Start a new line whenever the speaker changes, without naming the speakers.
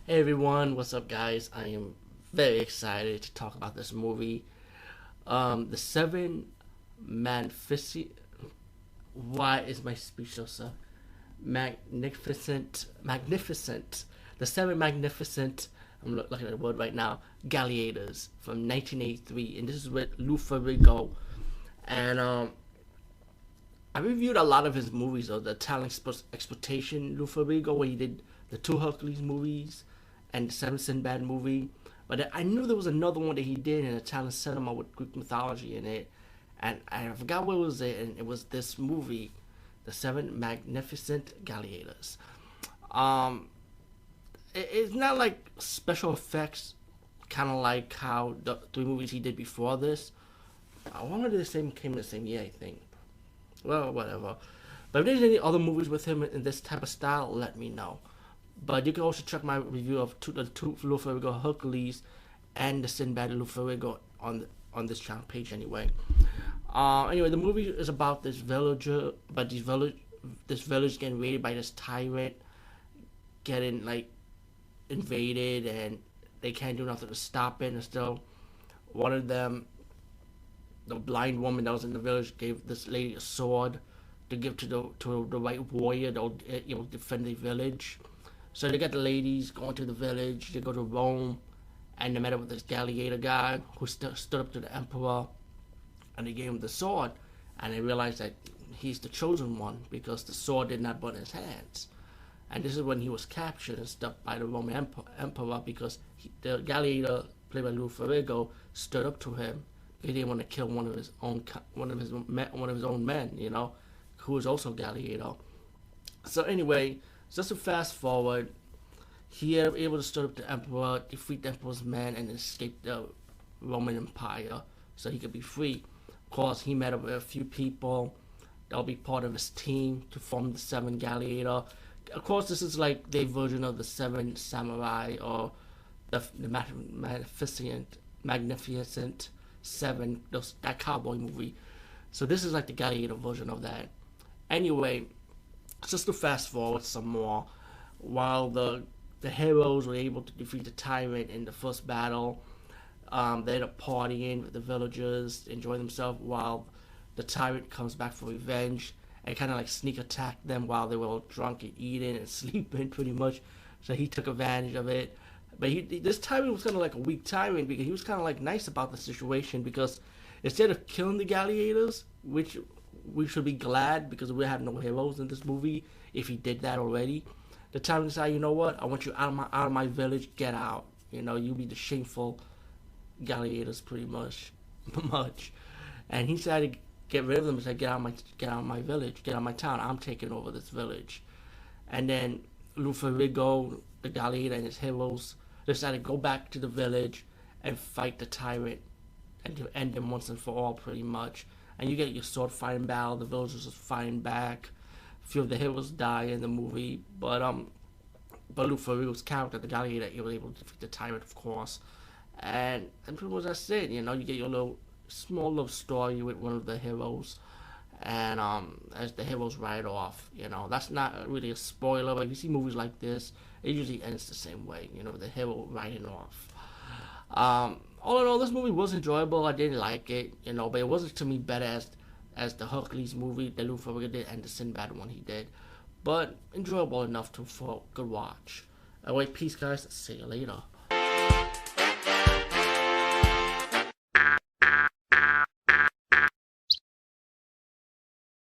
Hey everyone, what's up, guys? I am very excited to talk about this movie. The Seven Magnificent. Why is my speech so magnificent? The Seven Magnificent. I'm looking at the word right now. Gladiators from 1983, and this is with Lou Ferrigno. And I reviewed a lot of his movies of the talent exploitation Lou Ferrigno, where he did the two Hercules movies and the Seven Sinbad movie. But I knew there was another one that he did in Italian cinema with Greek mythology in it, and I forgot what it was. And it was this movie, The Seven Magnificent Gladiators. Um, it's not like special effects, kind of like how the three movies he did before this. One of the same came in the same year, I think. Well, whatever. But if there's any other movies with him in this type of style, let me know. But you can also check my review of the two Lou Ferrigno Hercules and the Sinbad Lou Ferrigno on this channel page anyway. Anyway, the movie is about this villager, but this village getting raided by this tyrant, getting like invaded, and they can't do nothing to stop it. And still, one of them, the blind woman that was in the village, gave this lady a sword to give to the white warrior that would, defend the village. So they got the ladies going to the village. They go to Rome, and they met up with this gladiator guy who stood up to the emperor, and they gave him the sword. And they realized that he's the chosen one because the sword did not burn his hands. And this is when he was captured and stuff by the Roman emperor because the gladiator played by Lou Ferrigno stood up to him. He didn't want to kill one of his own men, who was also gladiator. So anyway, just to fast forward, he was able to stand up to the emperor, defeat the emperor's men, and escape the Roman Empire so he could be free. Of course, he met up with a few people that'll be part of his team to form the Seven Gladiator. Of course, this is like their version of the Seven Samurai or the Magnificent Seven, that cowboy movie. So this is like the Gladiator version of that. Anyway, just to fast forward some more, while the heroes were able to defeat the tyrant in the first battle, they end up partying with the villagers, enjoying themselves while the tyrant comes back for revenge and kind of like sneak attack them while they were all drunk and eating and sleeping pretty much. So he took advantage of it. But this tyrant was kind of like a weak tyrant because he was kind of like nice about the situation because instead of killing the gladiators, which we should be glad because we have no heroes in this movie if he did that already, the tyrant decided, you know what, I want you out of my village, get out. You be the shameful gladiators pretty much. And he decided to get rid of them and said, get out of my village, get out of my town, I'm taking over this village. And then Lou Ferrigno, the gladiator, and his heroes decided to go back to the village and fight the tyrant and to end him once and for all pretty much. And you get your sword fighting battle, the villagers are fighting back. A few of the heroes die in the movie, but Lou Ferrigno's character, the gladiator, he was able to defeat the tyrant, of course. And pretty much that's it. You get your small little story with one of the heroes, and as the heroes ride off. That's not really a spoiler, but if you see movies like this, it usually ends the same way. The hero riding off. All in all, this movie was enjoyable. I didn't like it, but it wasn't to me better as the Hercules movie that Lou Ferrigno did and the Sinbad one he did. But enjoyable enough for a good watch. Anyway, peace, guys. See you later.